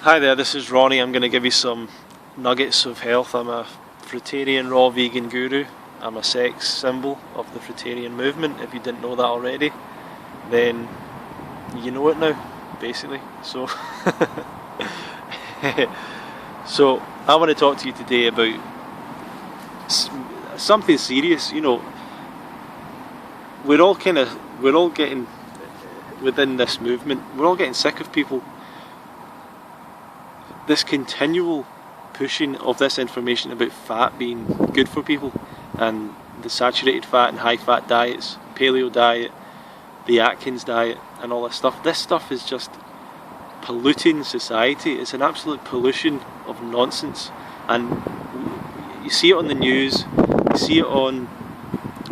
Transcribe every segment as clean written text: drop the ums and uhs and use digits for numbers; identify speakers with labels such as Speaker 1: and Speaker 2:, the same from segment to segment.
Speaker 1: Hi there, this is Ronnie. I'm going to give you some nuggets of health. I'm a Fruitarian raw vegan guru. I'm a sex symbol of the Fruitarian movement. If you didn't know that already, then you know it now, basically. So, so I want to talk to you today about something serious. You know, we're all getting within this movement. We're all getting sick of people. This continual pushing of this information about fat being good for people, and the saturated fat and high fat diets, paleo diet, the Atkins diet, and all this stuff. This stuff is just polluting society. It's an absolute pollution of nonsense, and you see it on the news, you see it on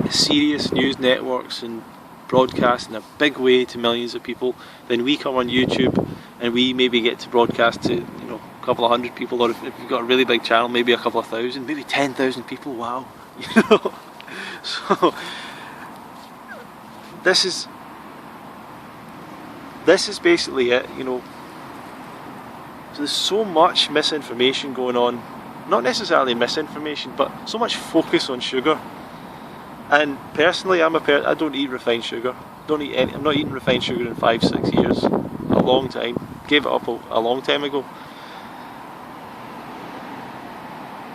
Speaker 1: serious news networks and broadcast in a big way to millions of people. Then we come on YouTube and we maybe get to broadcast to a couple of hundred people, or if you've got a really big channel, maybe a couple of thousand, maybe 10,000 people. Wow. So this is basically it. So there's so much misinformation going on, not necessarily misinformation, but so much focus on sugar. And personally, I don't eat refined sugar. I'm not eating refined sugar in 5-6 years. A long time. Gave it up a long time ago.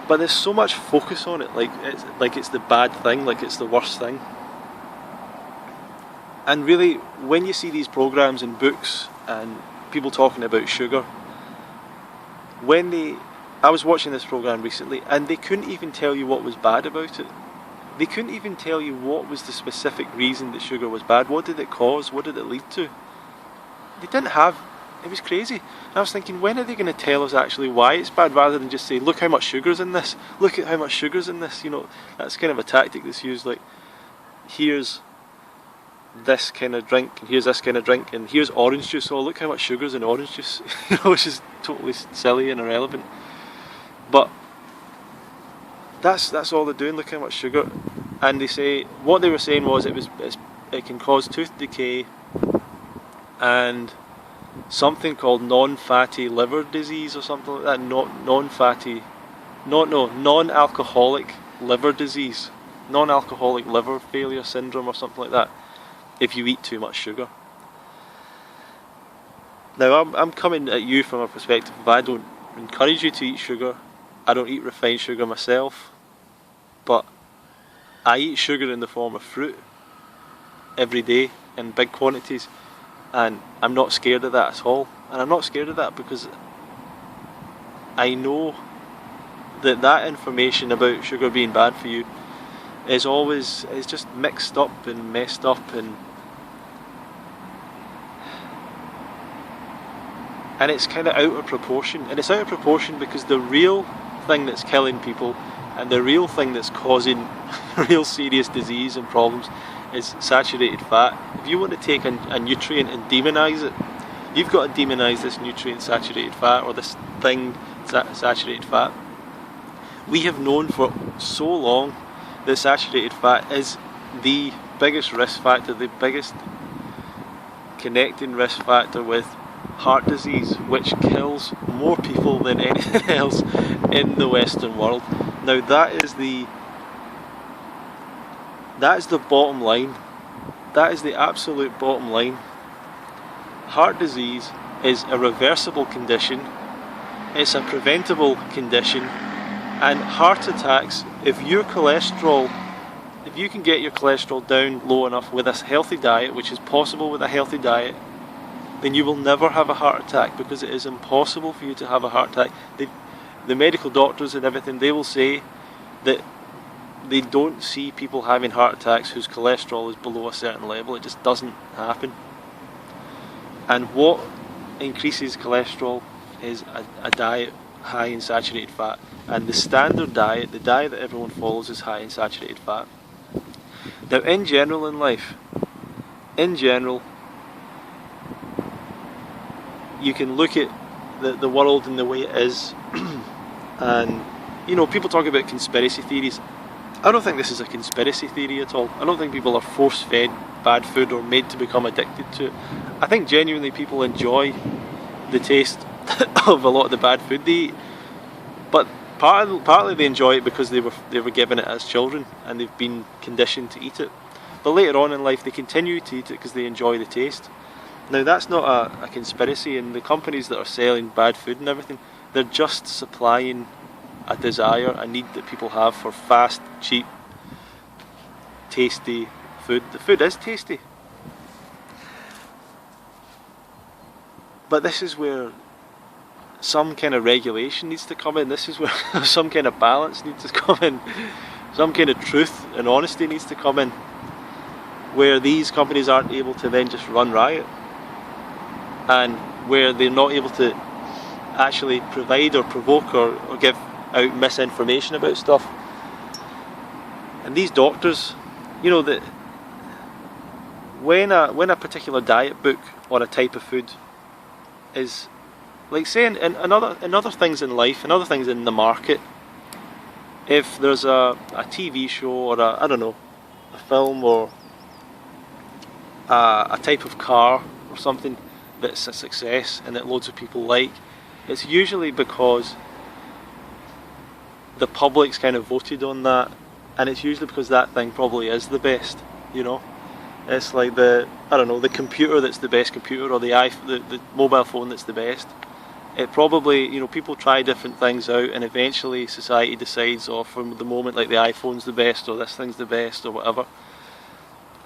Speaker 1: But there's so much focus on it, like it's the bad thing, like it's the worst thing. And really, when you see these programs and books and people talking about sugar, I was watching this program recently, and they couldn't even tell you what was bad about it. They couldn't even tell you what was the specific reason that sugar was bad. What did it cause? What did it lead to? They didn't have. It was crazy. And I was thinking, when are they going to tell us actually why it's bad, rather than just say, look how much sugar's in this. Look at how much sugar's in this. That's kind of a tactic that's used, like, here's this kind of drink, and here's this kind of drink, and here's orange juice. Oh, look how much sugar's in orange juice. Which is totally silly and irrelevant. But that's all they're doing. Look how much sugar. And they say, what they were saying was it can cause tooth decay and something called non-fatty liver disease or something like that. Non-alcoholic liver disease, non-alcoholic liver failure syndrome or something like that, if you eat too much sugar. Now I'm coming at you from a perspective of, I don't encourage you to eat sugar. I don't eat refined sugar myself, but I eat sugar in the form of fruit every day in big quantities. And I'm not scared of that at all. And I'm not scared of that because I know that information about sugar being bad for you is just mixed up and messed up, and it's kind of out of proportion. And it's out of proportion because the real thing that's killing people and the real thing that's causing real serious disease and problems is saturated fat. If you want to take a nutrient and demonise it, you've got to demonise this nutrient, saturated fat, or this thing, saturated fat. We have known for so long that saturated fat is the biggest risk factor, the biggest connecting risk factor with heart disease, which kills more people than anything else in the Western world. Now that is the bottom line. That is the absolute bottom line. Heart disease is a reversible condition. It's a preventable condition. And heart attacks, if you can get your cholesterol down low enough with a healthy diet, which is possible with a healthy diet, then you will never have a heart attack, because it is impossible for you to have a heart attack. The medical doctors and everything, they will say that they don't see people having heart attacks whose cholesterol is below a certain level. It just doesn't happen. And what increases cholesterol is a diet high in saturated fat. And the standard diet, the diet that everyone follows, is high in saturated fat. Now, in general in life, you can look at the world and the way it is, and people talk about conspiracy theories. I don't think this is a conspiracy theory at all. I don't think people are force-fed bad food or made to become addicted to it. I think genuinely people enjoy the taste of a lot of the bad food they eat. But partly they enjoy it because they were given it as children and they've been conditioned to eat it. But later on in life they continue to eat it because they enjoy the taste. Now that's not a conspiracy, and the companies that are selling bad food and everything, they're just supplying a desire, a need that people have for fast, cheap, tasty food. The food is tasty. But this is where some kind of regulation needs to come in. This is where some kind of balance needs to come in. Some kind of truth and honesty needs to come in, where these companies aren't able to then just run riot, and where they're not able to actually provide or provoke or give out misinformation about stuff. And these doctors, you know, that when a particular diet book on a type of food is, like saying in other things in life and other things in the market, if there's a TV show or a film or a type of car or something that's a success and that loads of people like, it's usually because the public's kind of voted on that, and it's usually because that thing probably is the best, you know. It's like the computer that's the best computer, or the mobile phone that's the best. It probably, you know, people try different things out and eventually society decides, oh, from the moment, like the iPhone's the best or this thing's the best or whatever.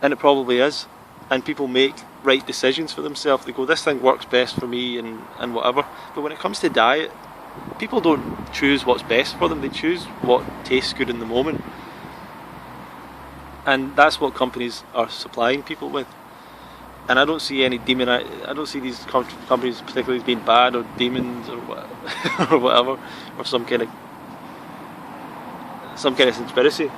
Speaker 1: And it probably is. And people make right decisions for themselves. They go, this thing works best for me and whatever. But when it comes to diet, people don't choose what's best for them. They choose what tastes good in the moment. And that's what companies are supplying people with. And I don't see any I don't see these companies particularly as being bad or demons or whatever, or some kind of conspiracy.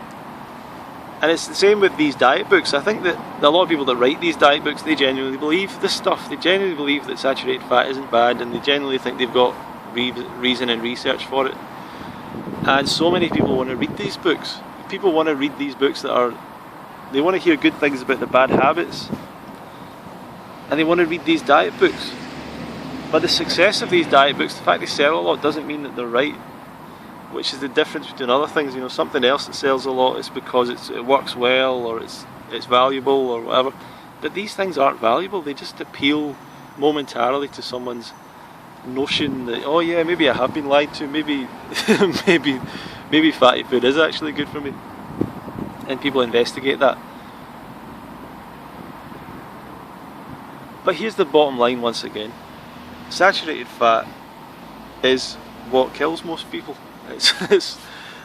Speaker 1: And it's the same with these diet books. I think that a lot of people that write these diet books, they genuinely believe this stuff. They genuinely believe that saturated fat isn't bad, and they genuinely think they've got reason and research for it. And so many people want to read these books. People want to read these books they want to hear good things about the bad habits, and they want to read these diet books. But the success of these diet books, the fact they sell a lot, doesn't mean that they're right. Which is the difference between other things. You know, something else that sells a lot is because it works well, or it's valuable or whatever. But these things aren't valuable. They just appeal momentarily to someone's notion that, oh yeah, maybe I have been lied to. Maybe maybe fatty food is actually good for me. And people investigate that. But here's the bottom line once again. Saturated fat is what kills most people. It's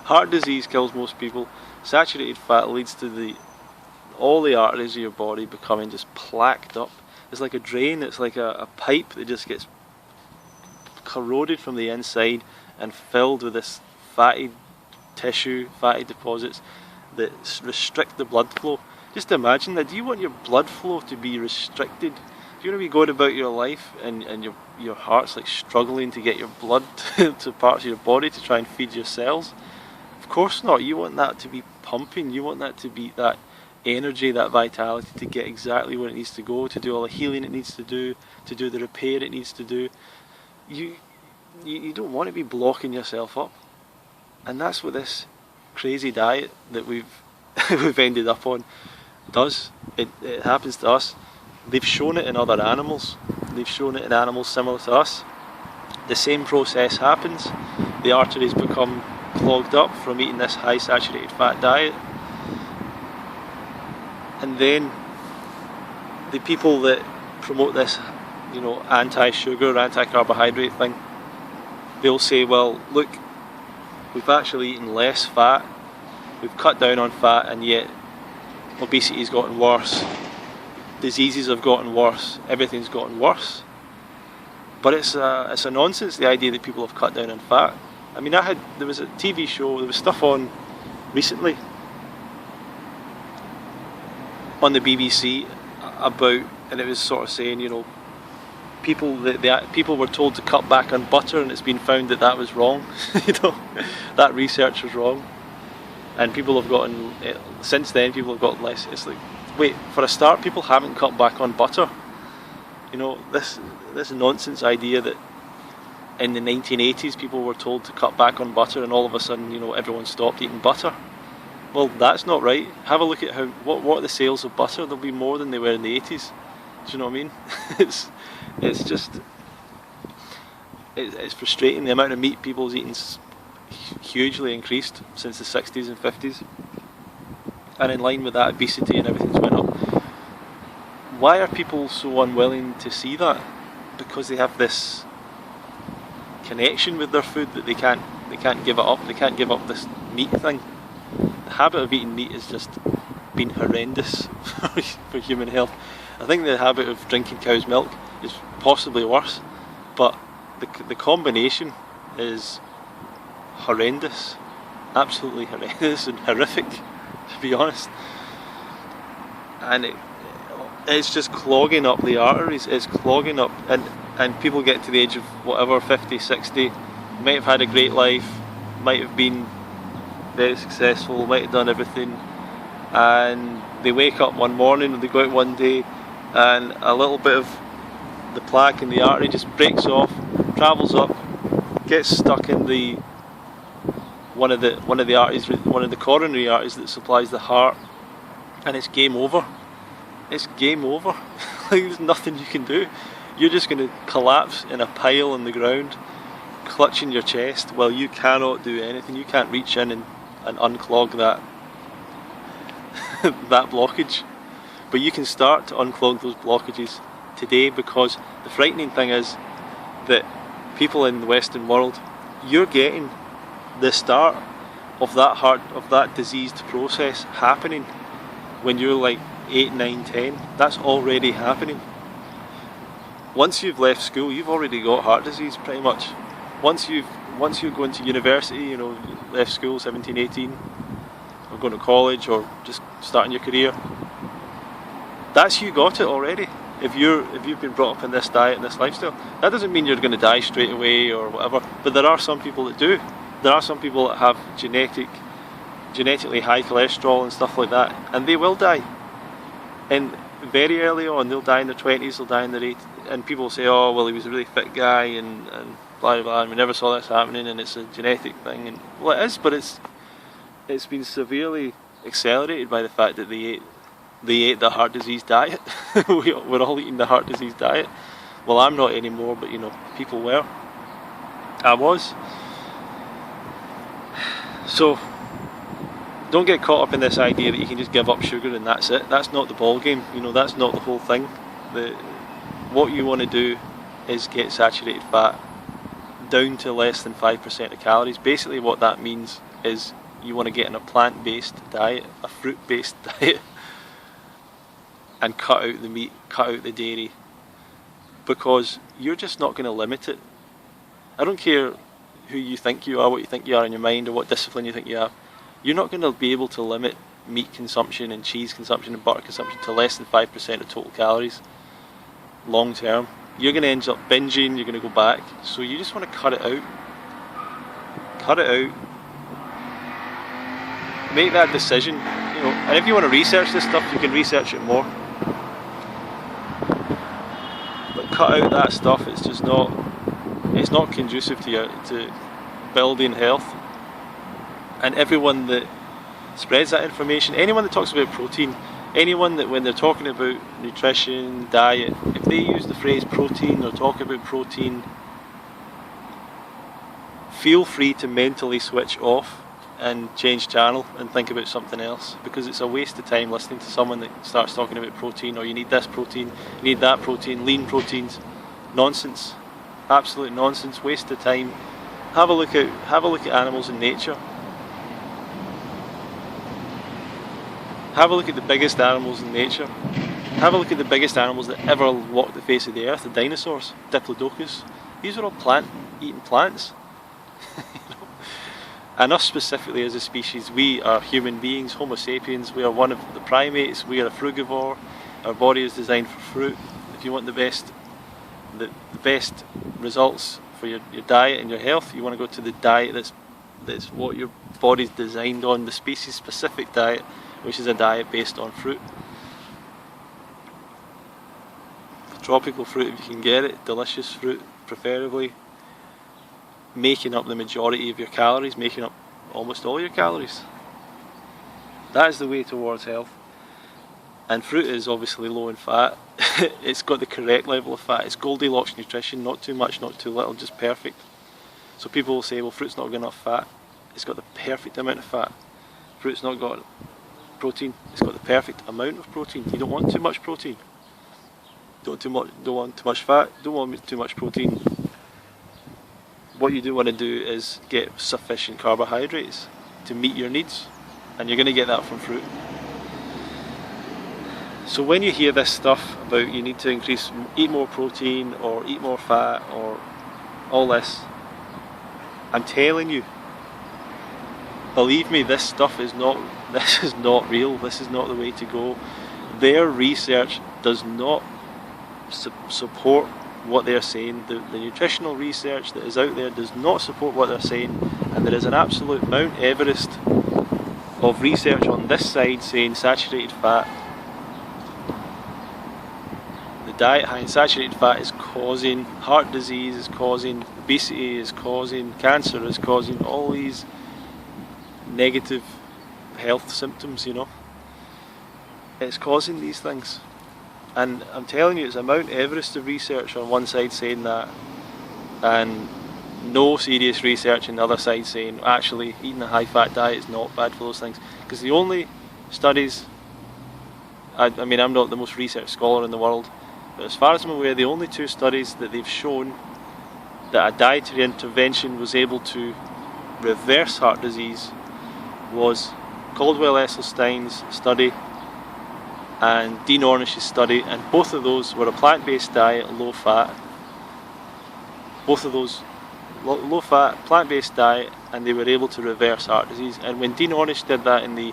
Speaker 1: heart disease kills most people. Saturated fat leads to all the arteries of your body becoming just plaqued up. It's like a drain. It's like a pipe that just gets corroded from the inside and filled with this fatty tissue, fatty deposits that restrict the blood flow. Just imagine that. Do you want your blood flow to be restricted? Do you want to be going about your life and your heart's like struggling to get your blood to parts of your body to try and feed your cells? Of course not. You want that to be pumping. You want that to be that energy, that vitality to get exactly where it needs to go, to do all the healing it needs to do the repair it needs to do. You don't want to be blocking yourself up. And that's what this crazy diet that we've ended up on does. It happens to us. They've shown it in other animals. They've shown it in animals similar to us. The same process happens. The arteries become clogged up from eating this high saturated fat diet. And then the people that promote this, you know, anti-sugar, anti-carbohydrate thing, they'll say, well, look, we've actually eaten less fat, we've cut down on fat, and yet obesity's gotten worse, diseases have gotten worse, everything's gotten worse. But it's a nonsense, the idea that people have cut down on fat. I mean, there was a TV show, there was stuff on recently on the BBC about, and it was sort of saying, you know, people were told to cut back on butter, and it's been found that was wrong. You know, that research was wrong, and people have gotten, since then people have gotten less. It's like, wait, for a start, people haven't cut back on butter. You know, this nonsense idea that in the 1980s people were told to cut back on butter, and all of a sudden, you know, everyone stopped eating butter. Well, that's not right. Have a look at what are the sales of butter. They'll be more than they were in the 80s. Do you know what I mean? it's just it's frustrating. The amount of meat people's eating's hugely increased since the 60s and 50s, and in line with that, obesity and everything's went up. Why are people so unwilling to see that? Because they have this connection with their food that they can't give it up. They can't give up this meat thing. The habit of eating meat has just been horrendous for human health. I think the habit of drinking cow's milk is possibly worse, but the combination is horrendous, absolutely horrendous and horrific, to be honest. And it's just clogging up the arteries. It's clogging up, and people get to the age of whatever, 50, 60, might have had a great life, might have been very successful, might have done everything, and they wake up one morning or they go out one day and a little bit of the plaque in the artery just breaks off, travels up, gets stuck in the one of the arteries, one of the coronary arteries that supplies the heart, and it's game over. It's game over. Like, there's nothing you can do. You're just going to collapse in a pile on the ground, clutching your chest, while you cannot do anything. You can't reach in and unclog that that blockage. But you can start to unclog those blockages today, because the frightening thing is that people in the Western world, you're getting the start of that diseased process happening when you're like 8, 9, 10. That's already happening. Once you've left school, you've already got heart disease pretty much. Once you're going to university, you know, left school 17, 18, or going to college, or just starting your career, that's you got it already. If you've been brought up in this diet and this lifestyle, that doesn't mean you're going to die straight away or whatever. But there are some people that do. There are some people that have genetically high cholesterol and stuff like that, and they will die. And very early on, they'll die in their 20s, they'll die in their 80s, and people say, oh, well, he was a really fit guy, and blah, blah, blah, and we never saw this happening, and it's a genetic thing. And well, it is, but it's been severely accelerated by the fact that they ate the heart disease diet. We're all eating the heart disease diet. Well, I'm not anymore, but, you know, people were. I was. So, don't get caught up in this idea that you can just give up sugar and that's it. That's not the ball game. You know, that's not the whole thing. What you want to do is get saturated fat down to less than 5% of calories. Basically what that means is you want to get in a plant-based diet, a fruit-based diet, and cut out the meat, cut out the dairy, because you're just not going to limit it. I don't care who you think you are, what you think you are in your mind, or what discipline you think you have. You're not going to be able to limit meat consumption and cheese consumption and butter consumption to less than 5% of total calories long term. You're going to end up binging, you're going to go back. So you just want to cut it out. Cut it out. Make that decision. You know, and if you want to research this stuff, you can research it more. But cut out that stuff. It's just not. It's not conducive to building health. And everyone that spreads that information, anyone that talks about protein, anyone that when they're talking about nutrition, diet, if they use the phrase protein or talk about protein, feel free to mentally switch off and change channel and think about something else, because it's a waste of time listening to someone that starts talking about protein, or you need this protein, you need that protein, lean proteins. Nonsense. Absolute nonsense, waste of time. Have a look at animals in nature. Have a look at the biggest animals in nature. Have a look at the biggest animals that ever walked the face of the earth, the dinosaurs, Diplodocus. These are all eating plants. You know? And us specifically as a species, we are human beings, Homo sapiens. We are one of the primates. We are a frugivore. Our body is designed for fruit. If you want the best results for your diet and your health, you want to go to the diet that's what your body's designed on, the species specific diet, which is a diet based on fruit. Tropical fruit if you can get it, delicious fruit preferably, making up the majority of your calories, making up almost all your calories. That is the way towards health. And fruit is obviously low in fat. It's got the correct level of fat. It's Goldilocks nutrition, not too much, not too little, just perfect. So people will say, well, fruit's not got enough fat. It's got the perfect amount of fat. Fruit's not got protein. It's got the perfect amount of protein. You don't want too much protein. Don't want too much fat. Don't want too much protein. What you do want to do is get sufficient carbohydrates to meet your needs, and you're going to get that from fruit. So when you hear this stuff about you need to eat more protein or eat more fat or all this, I'm telling you, believe me, this stuff is not real. This is not the way to go. Their research does not support what they're saying. The nutritional research that is out there does not support what they're saying, and there is an absolute Mount Everest of research on this side saying saturated fat, the diet high in saturated fat is causing heart disease, is causing obesity, is causing cancer, is causing all these negative health symptoms, you know. It's causing these things. And I'm telling you, it's a Mount Everest of research on one side saying that, and no serious research on the other side saying actually eating a high fat diet is not bad for those things. Because the only studies, I mean, I'm not the most research scholar in the world, but as far as I'm aware, the only two studies that they've shown that a dietary intervention was able to reverse heart disease was Caldwell-Esselstyn's study and Dean Ornish's study, and both of those were a plant-based diet, low fat. Both of those low fat, plant-based diet, and they were able to reverse heart disease. And when Dean Ornish did that in the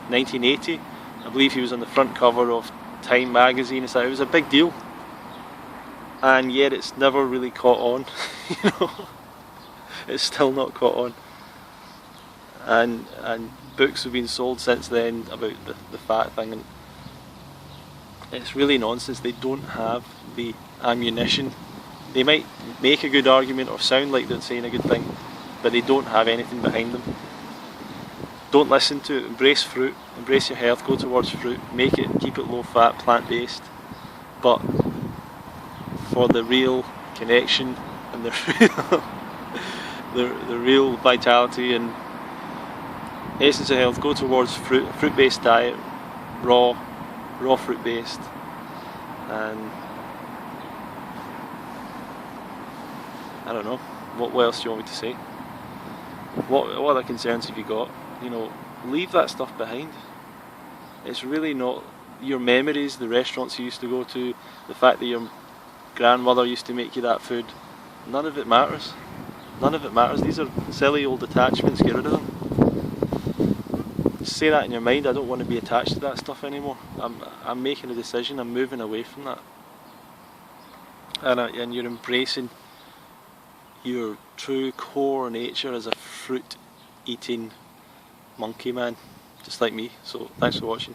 Speaker 1: 1980, I believe he was on the front cover of Time magazine. It was a big deal, and yet it's never really caught on. You know, it's still not caught on. And books have been sold since then about the fat thing, and it's really nonsense. They don't have the ammunition. They might make a good argument or sound like they're saying a good thing, but they don't have anything behind them. Don't listen to it. Embrace fruit, embrace your health, go towards fruit, make it, keep it low fat, plant based, but for the real connection and the real vitality and essence of health, go towards fruit based diet, raw fruit based, and I don't know, what else do you want me to say? What other concerns have you got? You know, leave that stuff behind. It's really not your memories, the restaurants you used to go to, the fact that your grandmother used to make you that food. None of it matters. None of it matters. These are silly old attachments. Get rid of them. Just say that in your mind. I don't want to be attached to that stuff anymore. I'm making a decision. I'm moving away from that. And you're embracing your true core nature as a fruit eating monkey man, just like me. So thanks for watching.